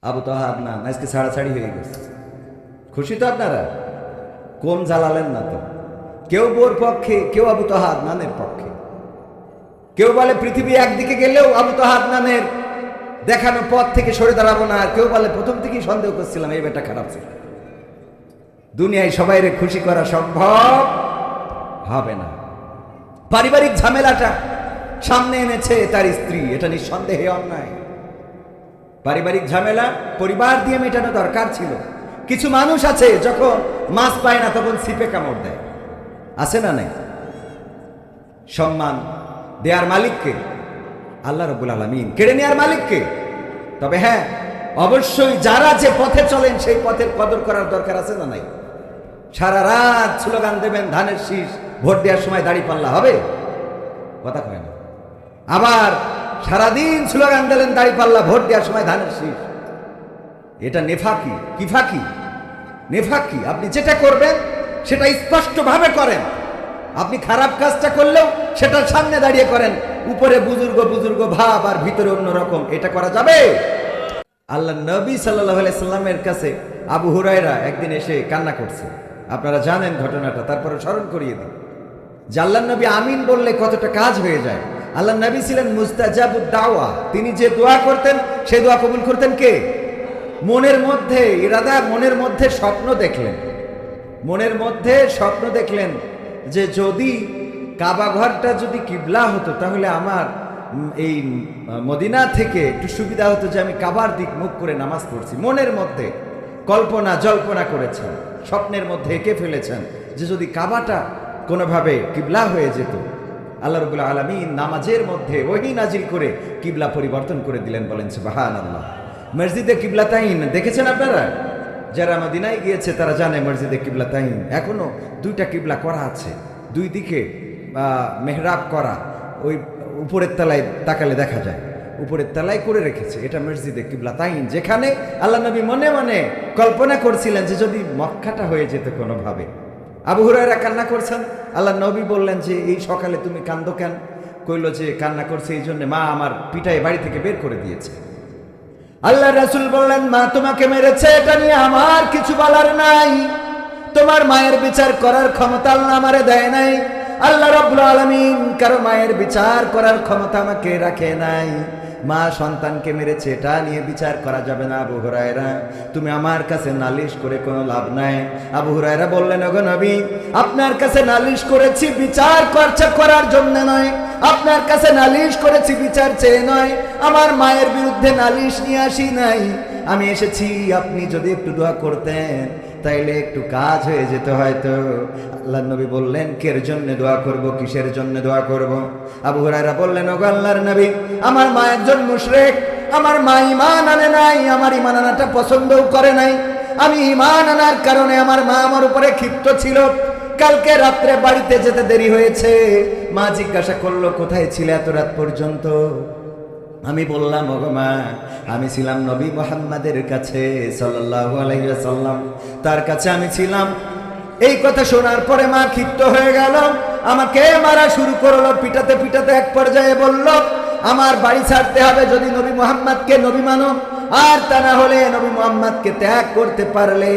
আবু তাহা আদনান আজকে ছাড়াছাড়ি হয়ে গেছে। খুশি তো আপনারা? কোন জ্বালালেন না তো। কেউ বোর পক্ষে, কেউ আবু তাহা আদনানের পক্ষে। কেউ বলে পৃথিবী একদিকে গেলেও আবু তাহা আদনানের দেখানো পথ থেকে সরে দাঁড়াবো না। আর কেউ বলে প্রথম থেকেই সন্দেহ করছিলাম এই বেটা খারাপ ছিল। দুনিয়ায় সবাইরে খুশি করা সম্ভব হবে না। পারিবারিক ঝামেলাটা সামনে এনেছে তার স্ত্রী, এটা নিঃসন্দেহে অন্যায়। পারিবারিক ঝামেলা পরিবার দিয়ে মেটানো দরকার ছিল। কিছু মানুষ আছে যখন মাছ পায় না তখন ছিপে কামড় দেয়, আছে না নাই? সম্মান দেয়ার মালিককে আল্লাহ রাব্বুল আলামিন, কেড়ে নেয়ার মালিককে। তবে হ্যাঁ, অবশ্যই যারা যে পথে চলেন সেই পথের কদর করার দরকার আছে না নাই? সারা রাত স্লোগান দেবেন ধানের শীষ, ভোট দেওয়ার সময় দাড়ি পাল্লা হবে? কথা কয় না। আবার সারাদিন স্লোগান দিলেন দাড়ি পাল্লা, ভোট দেওয়ার সময় ধানের শীষ। এটা নেফাকি। কি ফাঁকি? নেফাকি। আপনি যেটা করবেন সেটা স্পষ্টভাবে করেন। আপনি খারাপ কাজটা করলেও সেটার সামনে দাঁড়িয়ে করেন। উপরে বুজুর্গ বুজুর্গ ভাব আর ভিতরে অন্যরকম, এটা করা যাবে? আল্লাহ নবী সাল্লাল্লাহু আলাইহি সাল্লামের কাছে আবু হুরায়রা একদিন এসে কান্না করছে। আপনারা জানেন ঘটনাটা, তারপরে স্মরণ করিয়ে দিই যে আল্লাহ নবী আমিন বললে কতটা কাজ হয়ে যায়। আল্লাহ নবী ছিলেন মুস্তাজাবুদ দাওয়া। তিনি যে দোয়া করতেন সেই দোয়া কবুল করতেন কে? মনের মধ্যে ইরাদা, মনের মধ্যে স্বপ্ন দেখলেন। মনের মধ্যে স্বপ্ন দেখলেন যে যদি কাবা ঘরটা যদি কিবলা হতো তাহলে আমার এই মদিনা থেকে একটু সুবিধা হতো যে আমি কাবার দিক মুখ করে নামাজ পড়ছি। মনের মধ্যে কল্পনা জল্পনা করেছেন, স্বপ্নের মধ্যে এঁকে ফেলেছেন যে যদি কাবাটা কোনোভাবে কিবলা হয়ে যেত। আল্লাহ রাব্বুল আলামিন নামাজের মধ্যে ওহী নাজিল করে কিবলা পরিবর্তন করে দিলেন। বলেন সুবহানাল্লাহ। মসজিদে কিবলাতাইন দেখেছেন আপনারা? যারা মদিনায় গিয়েছে তারা জানে মসজিদে কিবলাতাইন এখনো দুইটা কিবলা করা আছে, দুই দিকে মেহরাব করা। ওই উপরের তলায় তাকালে দেখা যায়, উপরের তলায় করে রেখেছে। এটা মসজিদে কিবলাতাইন, যেখানে আল্লাহ নবী মনে মনে কল্পনা করছিলেন যে যদি মক্কাটা হয়ে যেত কোনোভাবে। আবু হুরায়রা কান্না করছেন। আল্লাহ নবী বললেন যে এই সকালে তুমি কান্দো কেন? কইল যে কান্না করছে এই জন্য মা আমার পিটায় বাড়ি থেকে বের করে দিয়েছে। আল্লাহ রাসূল বললেন মা তোমাকে মেরেছে, এটা নিয়ে আমার কিছু বলার নাই। তোমার মায়ের বিচার করার ক্ষমতা আল্লাহ আমারে দেয় নাই। আল্লাহ রাব্বুল আলামিন কারো মায়ের বিচার করার ক্ষমতা আমাকে রাখে নাই। মা সন্তানকে মেরেছে, এটা নিয়ে বিচার করা যাবে না। আবু হুরায়রা তুমি আমার কাছে নালিশ করে কোনো লাভ নাই। আবু হুরায়রা বললেন ওগো নবী, আপনার কাছে নালিশ করেছি বিচার করার জন্য নয়, আপনার কাছে নালিশ করেছি বিচার চেয়ে নয়। আমার মায়ের বিরুদ্ধে নালিশ নিয়ে আসি নাই, আমি এসেছি আপনি যদি একটু দোয়া করতেন তাইলে একটু কাজ হয়ে যেত হয়তো। আল্লাহর নবী বললেন কের জন্য দোয়া করব, কিসের জন্য দোয়া করব? আবু হুরায়রা বললেন ওগো আল্লাহর নবী, আমার মা একজন মুশরিক, আমার মা ঈমান আনে নাই, আমার ঈমান আনাটা পছন্দও করে নাই। আমি ঈমান আনার কারণে আমার মা আমার উপরে ক্ষিপ্ত ছিল। কালকে রাত্রে বাড়িতে যেতে দেরি হয়েছে। মা জিজ্ঞাসা করলো কোথায় ছিলে এত রাত পর্যন্ত? আমি বললাম ওগো মা, আমি ছিলাম নবী মুহাম্মাদের কাছে সাল্লাল্লাহু আলাইহি ওয়াসাল্লাম, তার কাছে আমি ছিলাম। এই কথা শোনার পরে মা ক্ষিপ্ত হয়ে গেল, আমাকে মারা শুরু করলো। পিটাতে পিটাতে এক পর্যায়ে বলল আমার বাড়ি ছাড়তে হবে যদি নবী মুহাম্মাদকে নবী মানো, আর তা না হলে নবী মুহাম্মাদকে ত্যাগ করতে পারলে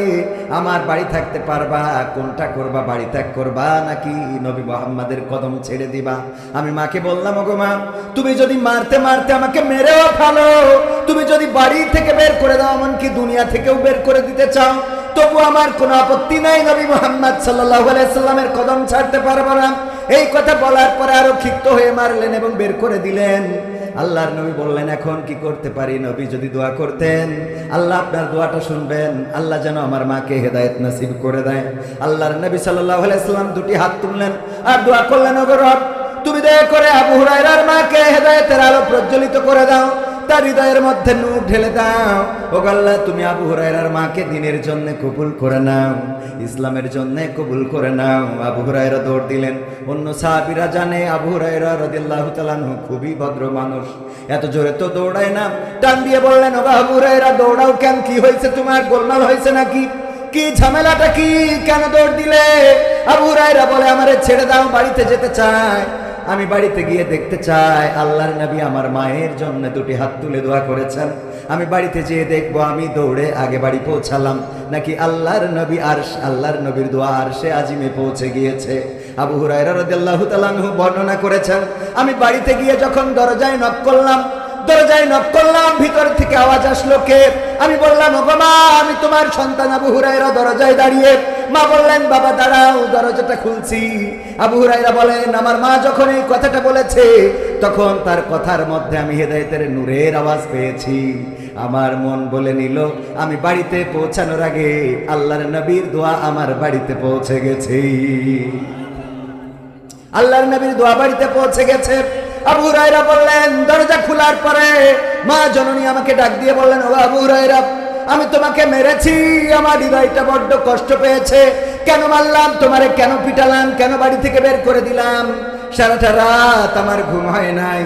আমার বাড়ি থাকতে পারবা। কোনটা করবা, বাড়ি ত্যাগ করবা নাকি নবী মুহাম্মাদের কদম ছেড়ে দিবা? আমি মাকে বললাম ওগো মা, তুমি যদি মারতে মারতে আমাকে মেরেও ফেলো, তুমি যদি বাড়ি থেকে বের করে দাও, এমনকি দুনিয়া থেকেও বের করে দিতে চাও, তবু আমার কোনো আপত্তি নাই। নবী মুহাম্মদ সাল্লাল্লাহু আলাইহি সাল্লামের কদম ছাড়তে পারবো না। এই কথা বলার পরে আরো ক্ষিপ্ত হয়ে মারলেন এবং বের করে দিলেন। আল্লাহর নবী বললেন এখন কি করতে পারি? নবী যদি দোয়া করতেন আল্লাহ আপনার দোয়াটা শুনবেন, আল্লাহ যেন আমার মাকে হেদায়েত নসিব করে দেয়। আল্লাহর নবী সাল্লাল্লাহু আলাইহি সাল্লাম দুটি হাত তুললেন আর দোয়া করলেন ওগো রব, তুমি দয়া করে আবু হুরায়রার মাকে হেদায়েতের আলো প্রজ্বলিত করে দাও, তার হৃদয়ের মধ্যে নূর ঢেলে দাও। ওগো আল্লাহ তুমি আবু হুরায়রার মাকে দ্বীনের জন্য কবুল করে নাও, ইসলামের জন্য কবুল করে নাও। আবু হুরায়রা দৌড় দিলেন। অন্য সাহাবীরা জানে আবু হুরায়রা রাদিয়াল্লাহু তাআলা আনহু খুবই ভদ্র মানুষ, এত জোরে তো দৌড়ায় না। টান দিয়ে বললেন ওগো আবু হুরায়রা দৌড়াও কেন? কি হয়েছে তোমার? গোলমাল হয়েছে নাকি? কি ঝামেলাটা কি? কেন দৌড় দিলে? আবু হুরায়রা বলে আমারে ছেড়ে দাও, বাড়িতে যেতে চায়। আমি বাড়িতে গিয়ে দেখতে চাই আল্লাহর নবী আমার মায়ের জন্য দুটি হাত তুলে দোয়া করেছেন। আমি বাড়িতে যেয়ে দেখবো আমি দৌড়ে আগে বাড়ি পৌঁছালাম নাকি আল্লাহর নবীর দোয়া আরশে আজিমে পৌঁছে গিয়েছে। আবু হুরায়রা রাদিয়াল্লাহু তাআলা আনহু বর্ণনা করেছেন, আমি বাড়িতে গিয়ে যখন দরজায় নক করলাম, ভিতর থেকে আওয়াজ আসলো কে? আমি বললাম, ওগো মা, আমি তোমার সন্তান আবু হুরায়রা দরজায় দাঁড়িয়ে। মা বললেন, বাবা দাঁড়াও, দরজাটা খুলছি। আবু হুরায়রা বলেন, আমার মা যখন এই কথাটা বলেছে তখন তার কথার মধ্যে আমি হেদায়েতের নূরের আওয়াজ পেয়েছি। আমার মন বলে নিল আমি বাড়িতে পৌঁছানোর আগে আল্লাহর নবীর দোয়া আমার বাড়িতে পৌঁছে গেছে। আল্লাহর নবীর দোয়া বাড়িতে পৌঁছে গেছে। আবু হুরায়রা বললেন, দরজা খোলার পরে মা জননী আমাকে ডাক দিয়ে বললেন, ও আবু হুরায়রা, আমি তোমাকে মেরেছি, আমার হৃদয়টা বড্ড কষ্ট পেয়েছে। কেন মারলাম তোমারে, কেন পিটালাম, কেন বাড়ি থেকে বের করে দিলাম? সারাটা রাত আমার ঘুম হয় নাই।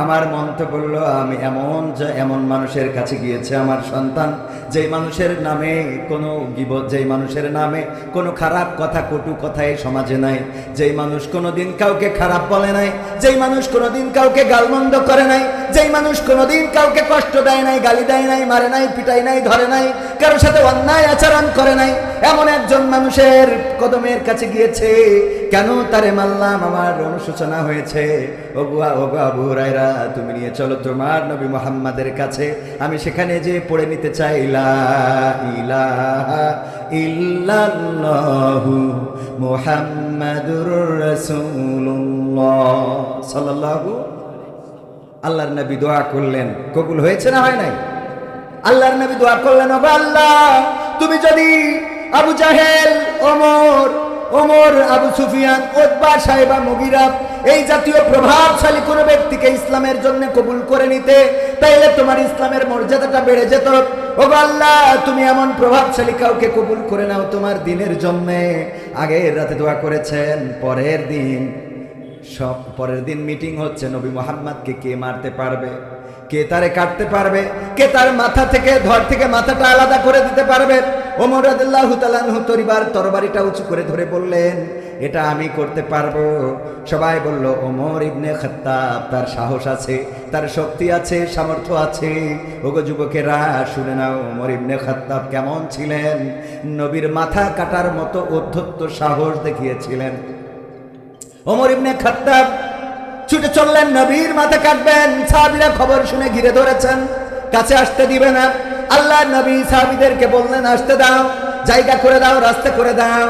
আমার মন তো বলল আমি এমন মানুষের কাছে গিয়েছে আমার সন্তান, যেই মানুষের নামে কোনো গীবত, যেই মানুষের নামে কোনো খারাপ কথা, কটু কথা এই সমাজে নাই, যেই মানুষ কোনোদিন কাউকে খারাপ বলে নাই, যেই মানুষ কোনোদিন কাউকে গালমন্দ করে নাই, যেই মানুষ কোনোদিন কাউকে কষ্ট দেয় নাই, গালি দেয় নাই, মারে নাই, পিটাই নাই, ধরে নাই, কারোর সাথে অন্যায় আচরণ করে নাই, এমন একজন মানুষের কদমের কাছে গিয়েছে। কেন তারে মারলাম? আমার অনুশোচনা হয়েছে। ওগো আবু হুরায়রা, তুমি নিয়ে চলো তোমার নবী মুহাম্মাদের কাছে, আমি সেখানে যে পড়ে নিতে চাই লা ইলাহা ইল্লাল্লাহু মুহাম্মাদুর রাসূলুল্লাহ সাল্লাল্লাহু। আল্লাহর নবী দোয়া করলেন, কবুল হয়েছে না হয় নাই? আল্লাহর নবী দোয়া করলেন, ওগো আল্লাহ, তুমি যদি আবু জাহেল, ওমর, আবু সুফিয়ান, উতবা, সাইবা, মুগিরা এই জাতীয় প্রভাবশালী কোন ব্যক্তিকে ইসলামের জন্য কবুল করে নিতে, তাইলে তোমার ইসলামের মর্যাদাটা বেড়ে যেত। ওগো আল্লাহ, তুমি এমন প্রভাবশালী কাউকে কবুল করে নাও তোমার দিনের জন্য। আগের রাতে দোয়া করেছেন, পরের দিন মিটিং হচ্ছে, নবী মুহাম্মদকে কে মারতে পারবে, কে তারে কাটতে পারবে, কে তার মাথা থেকে ধর থেকে মাথাটা আলাদা করে দিতে পারবে। ওমর রাদিয়াল্লাহু তাআলা আনহু তরবারিটা উঁচু করে ধরে বললেন, এটা আমি করতে পারবো। সবাই বলল, ওমর ইবনে খাত্তাব, তার সাহস আছে, তার শক্তি আছে, সামর্থ্য আছে। ওগো যুবকেরা, শুনে নাও, ওমর ইবনে খাত্তাব কেমন ছিলেন? নবীর মাথা কাটার মতো অধ্যত্ত সাহস দেখিয়েছিলেন। ওমর ইবনে খাত্তাব ছুটে চললেন, নবীর মাথা কাটবেন। সাহাবীরা খবর শুনে ঘিরে ধরেছেন, কাছে আসতে দিবে না। আল্লাহর নবী সাহাবীদেরকে বললেন, আসতে দাও, জায়গা করে দাও, রাস্তা করে দাও।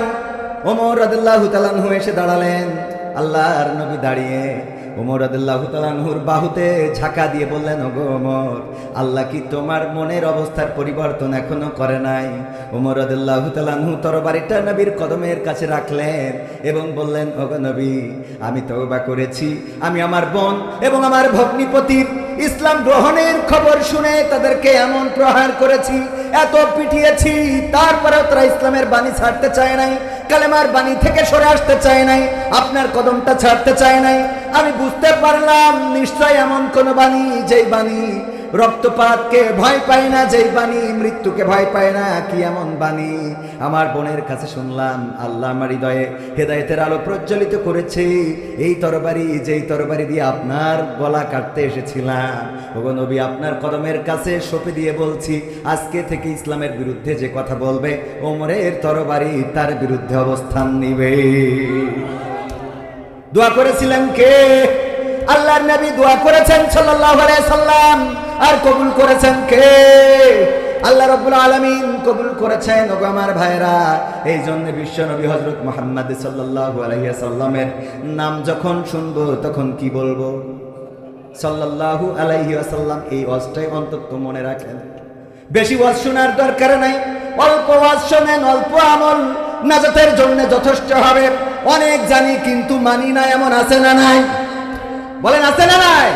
ওমর রাদিয়াল্লাহু তাআলা আনহু এসে দাঁড়ালেন। আল্লাহর নবী দাঁড়িয়ে ওমর রাদিয়াল্লাহু তাআলা আনহুর বাহুতে ঝাঁকা দিয়ে বললেন, ওগো ওমর, আল্লাহ কি তোমার মনের অবস্থার পরিবর্তন এখনো করে নাই? ওমর রাদিয়াল্লাহু তাআলা আনহু তরবারিটা নবীর কদমের কাছে রাখলেন এবং বললেন, ওগো নবী, আমি তওবা করেছি, আমি আমার বোন এবং আমার ভগ্নিপতির ইসলাম গ্রহণের খবর শুনে তাদেরকে এমন প্রহার করেছি, এত পিটিয়েছি, তারপরেও তারা ইসলামের বাণী ছাড়তে চায় নাই, কালেমার বাণী থেকে সরে আসতে চায় নাই, আপনার কদমটা ছাড়তে চায় নাই। আমি বুঝতে পারলাম নিশ্চয় এমন কোন বাণী, যেই বাণী রক্তপাতকে ভয় পায় না, যেই বাণী মৃত্যুকে ভয় পায় না। কি এমন বাণী আমার বোনের কাছে শুনলাম? আল্লাহ আমার হৃদয়ে হেদায়েতের আলো প্রজ্বলিত করেছে। এই তরবারি, যেই তরবারি দিয়ে আপনার গলা কাটতে এসেছিলাম, ওগো নবী, আপনার কদমের কাছে সঁপে দিয়ে বলছি, আজকে থেকে ইসলামের বিরুদ্ধে যে কথা বলবে, ওমরের তরবারি তার বিরুদ্ধে অবস্থান নিবে। দোয়া করেছিলেন কে? আল্লাহর নবী দোয়া করেছেন সাল্লাল্লাহু আলাইহি সাল্লাম। আর কবুল করেছেন কে? আল্লাহ রাব্বুল আলামিন কবুল করেছেন। ওগো আমার ভাইরা, এই জন্য বিশ্ব নবী হযরত মুহাম্মদ সাল্লাল্লাহু আলাইহি সাল্লামের নাম যখন শুনবো তখন কি বলবো? সাল্লাল্লাহু আলাইহি ওয়াসাল্লাম। এই ওয়াজটাই অন্তত মনে রাখেন। বেশি ওয়াজ শোনার দরকার নাই, অল্প ওয়াজ শোনেন, অল্প আমল নাজাতের জন্য যথেষ্ট হবে। অনেক জানি কিন্তু মানি না, এমন আছে না নাই? বলেন, আছে না নাই?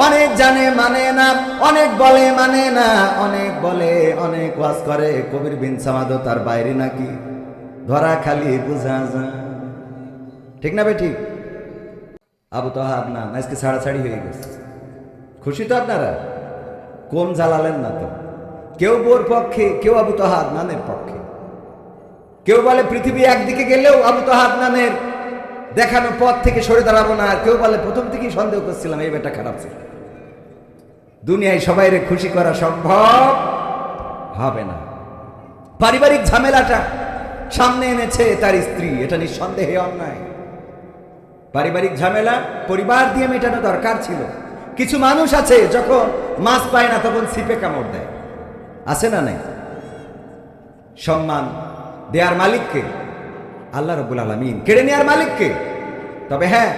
অনেক জানে মানে না, অনেক বলে মানে না, অনেক বলে, অনেক ওয়াজ করে, কবির বিন সামাদও তার বাইরে নাকি, ধরা খালি বুঝা যায়। ঠিক না বে ঠিক? আবু তাহাব নাম আজকে ছাড়াছাড়ি হয়ে গেছে। খুশি তো আপনারা? কোন জ্বালালেন না তো। কেউ বোর পক্ষে, কেউ আবু তাহাব নানের পক্ষে। কেউ বলে পৃথিবী একদিকে গেলেও আবু তাহাব নানের দেখানো পথ থেকে সরে দাঁড়াবো না। আর কেউ বলে প্রথম থেকেই সন্দেহ করছিলাম এই বেটা খারাপ ছিল। দুনিয়ায় সবাইরে খুশি করা সম্ভব হবে না। পারিবারিক ঝামেলাটা সামনে এনেছে তার স্ত্রী, এটা নিঃসন্দেহে অন্যায়। পারিবারিক ঝামেলা পরিবার দিয়ে মেটানো দরকার ছিল। কিছু মানুষ আছে যখন মাছ পায় না তখন ছিপে কামড় দেয়, আছে না নাই? সম্মান দেয়ার মালিককে আল্লাহ রাব্বুল আলামিন, কেড়ে নেয়ার মালিককে। তবে হ্যাঁ,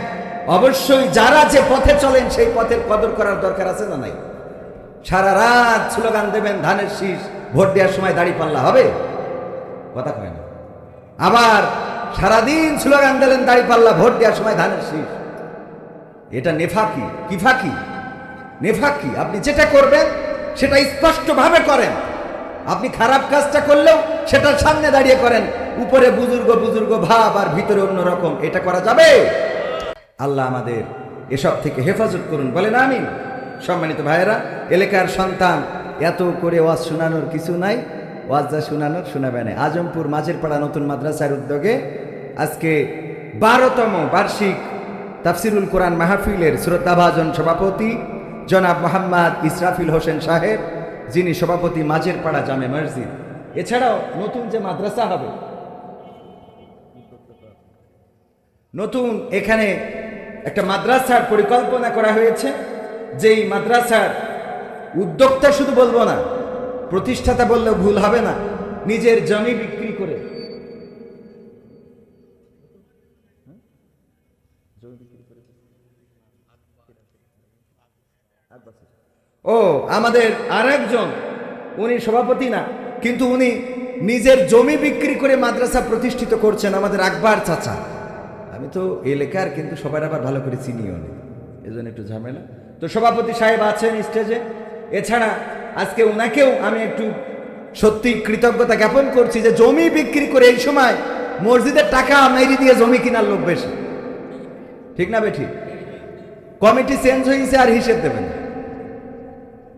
অবশ্যই যারা যে পথে চলেন সেই পথের কদর করার দরকার আছে না নাই? সারা রাত স্লোগান দেবেন ধানের শীষ, ভোট দেওয়ার সময় দাড়ি পাল্লা হবে? কথা কয় না। আবার সারাদিন স্লোগান দিলেন দাড়ি পাল্লা, ভোট দেওয়ার সময় ধানের শীষ। এটা নেফাকি। কি ফাঁকি? নেফাকি। আপনি যেটা করবেন সেটা স্পষ্টভাবে করেন। আপনি খারাপ কাজটা করলেও সেটার সামনে দাঁড়িয়ে করেন। উপরে বুজুর্গ বুজুর্গ ভাব আর ভিতরে অন্যরকম, এটা করা যাবে? আল্লাহ আমাদের এসব থেকে হেফাজত করুন, বলেন আমিন। সম্মানিত ভাইয়েরা, এলাকার সন্তান, এত করে ওয়াজ শোনানোর কিছু নাই, ওয়াজ যা শোনানোর শোনাবে না। আজমপুর মাঝের পাড়া নতুন মাদ্রাসার উদ্যোগে আজকে 12তম বার্ষিক তাফসিরুল কোরআন মাহফিলের শ্রদ্ধাভাজন সভাপতি জনাব মোহাম্মদ ইসরাফিল হোসেন সাহেব, যিনি সভাপতি মাঝের পাড়া জামে মসজিদ। এছাড়াও নতুন যে মাদ্রাসা হবে, নতুন এখানে একটা মাদ্রাসার পরিকল্পনা করা হয়েছে। যেই মাদ্রাসার উদ্যোক্তা শুধু বলবো না, প্রতিষ্ঠাতা বললেও ভুল হবে না, নিজের জমি বিক্রি করে, ও আমাদের আর একজন, উনি সভাপতি না, কিন্তু উনি নিজের জমি বিক্রি করে মাদ্রাসা প্রতিষ্ঠিত করছেন, আমাদের আকবর চাচা। আমি তো এলাকার কিন্তু সবার আবার ভালো করে চিনিও নেই, এজন্য একটু ঝামেলা। তো সভাপতি সাহেব আছেন স্টেজে। এছাড়া আজকে ওনাকেও আমি একটু সত্যি কৃতজ্ঞতা জ্ঞাপন করছি যে জমি বিক্রি করে এই সময় মসজিদের টাকা মেরি দিয়ে জমি কেনার লোক বেশি, ঠিক না বেঠিক? কমিটি চেঞ্জ হয়েছে আর হিসেব দেবে না,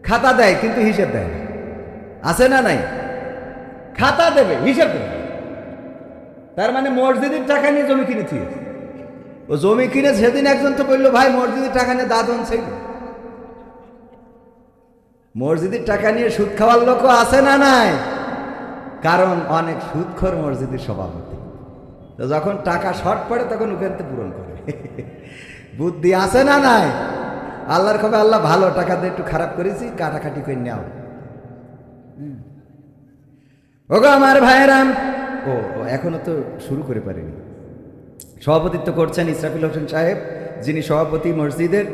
খাতা দেয় কিন্তু হিসেব দেয় না, আছে না নাই? খাতা দেবে, হিসেব দেবে। তার মানে মসজিদের টাকা নিয়ে জমি কিনেছি। ও জমি কিনে সেদিন একজন তো বললো, ভাই মসজিদের টাকা নিয়ে দাদন ছিল। মসজিদের টাকা নিয়ে সুদ খাওয়ার লোকও আছে না নাই? কারণ অনেক সুদখোর মসজিদের সভাপতি, তো যখন টাকা শর্ট পড়ে তখন ওখানে পূরণ করে। বুদ্ধি আছে না নাই? আল্লাহর খবর, আল্লাহ ভালো টাকা দিয়ে একটু খারাপ করেছি, কাটাকাটি করে নেও। ওগো আমার ভাইয়েরাম, ও এখনো তো শুরু করে পারিনি। সভাপতিত্ব করছেন ইসরাফিল হোসেন সাহেব, যিনি সভাপতি মসজিদের।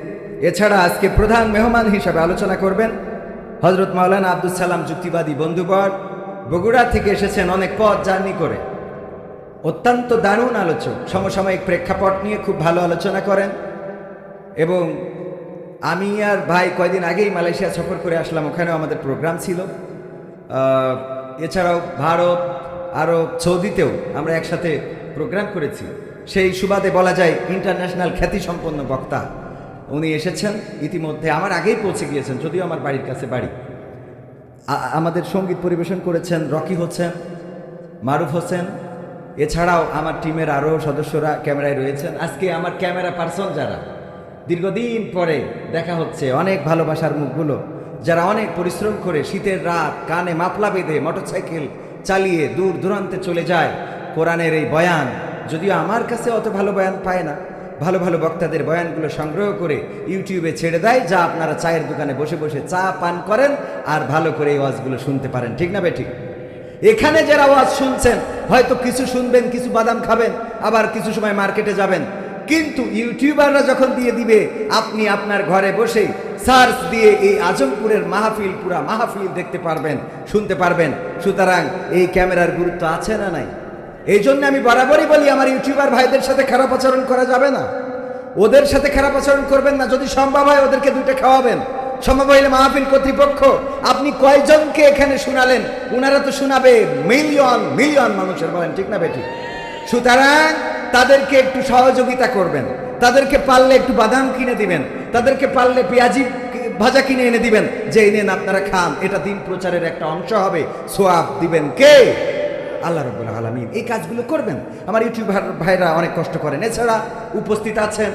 এছাড়া আজকে প্রধান মেহমান হিসাবে আলোচনা করবেন হজরত মাওলানা আব্দুল সালাম যুক্তিবাদী বন্ধুবর, বগুড়া থেকে এসেছেন অনেক পথ জার্নি করে। অত্যন্ত দারুণ আলোচক, সমসাময়িক প্রেক্ষাপট নিয়ে খুব ভালো আলোচনা করেন। এবং আমি আর ভাই কয়দিন আগেই মালয়েশিয়া সফর করে আসলাম, ওখানেও আমাদের প্রোগ্রাম ছিল। এছাড়াও ভারত, আরব, সৌদিতেও আমরা একসাথে প্রোগ্রাম করেছি। সেই সুবাদে বলা যায় ইন্টারন্যাশনাল খ্যাতিসম্পন্ন বক্তা উনি এসেছেন। ইতিমধ্যে আমার আগেই পৌঁছে গিয়েছেন, যদিও আমার বাড়ির কাছে বাড়ি। আমাদের সঙ্গীত পরিবেশন করেছেন রকি হোসেন, মারুফ হোসেন। এছাড়াও আমার টিমের আরও সদস্যরা ক্যামেরায় রয়েছেন। আজকে আমার ক্যামেরা পার্সন যারা, দীর্ঘদিন পরে দেখা হচ্ছে, অনেক ভালোবাসার মুখগুলো, যারা অনেক পরিশ্রম করে শীতের রাত কানে মাফলা বেঁধে মোটরসাইকেল চালিয়ে দূর দূরান্তে চলে যায় কোরআনের এই বয়ান। যদিও আমার কাছে অত ভালো বয়ান পায় না, ভালো ভালো বক্তাদের বয়ানগুলো সংগ্রহ করে ইউটিউবে ছেড়ে দেয়, যা আপনারা চায়ের দোকানে বসে বসে চা পান করেন আর ভালো করে এই ওয়াজগুলো শুনতে পারেন, ঠিক না বেঠিক? এখানে যারা ওয়াজ শুনছেন হয়তো কিছু শুনবেন, কিছু বাদাম খাবেন, আবার কিছু সময় মার্কেটে যাবেন, কিন্তু ইউটিউবাররা যখন দিয়ে দিবে আপনি আপনার ঘরে বসে সার্চ দিয়ে এই আজমপুরের মাহফিল, পুরা মাহফিল দেখতে পারবেন, শুনতে পারবেন। সুতরাং এই ক্যামেরার গুরুত্ব আছে না নাই? এই জন্য আমি বরাবরই বলি, আমার ইউটিউবার ভাইদের সাথে খারাপ আচরণ করা যাবে না, ওদের সাথে খারাপ আচরণ করবেন না। যদি সম্ভব হয় ওদেরকে দুটো খাওয়াবেন, সম্ভব হইলে মাহফিল কর্তৃপক্ষ আপনি কয়জনকে এখানে শোনালেন, ওনারা তো শোনাবে মিলিয়ন মিলিয়ন মানুষের, বলেন ঠিক না বেঠিক? সুতরাং তাদেরকে একটু সহযোগিতা করবেন, তাদেরকে পারলে একটু বাদাম কিনে দিবেন, তাদেরকে পারলে পেঁয়াজি ভাজা কিনে এনে দিবেন, যে এনেন আপনারা খান, এটা দিন প্রচারের একটা অংশ হবে। সোয়াব দিবেন কে? আল্লাহ রাব্বুল আলামিন এই কাজগুলো করবেন। আমার ইউটিউবার ভাইরা অনেক কষ্ট করেন। এছাড়া উপস্থিত আছেন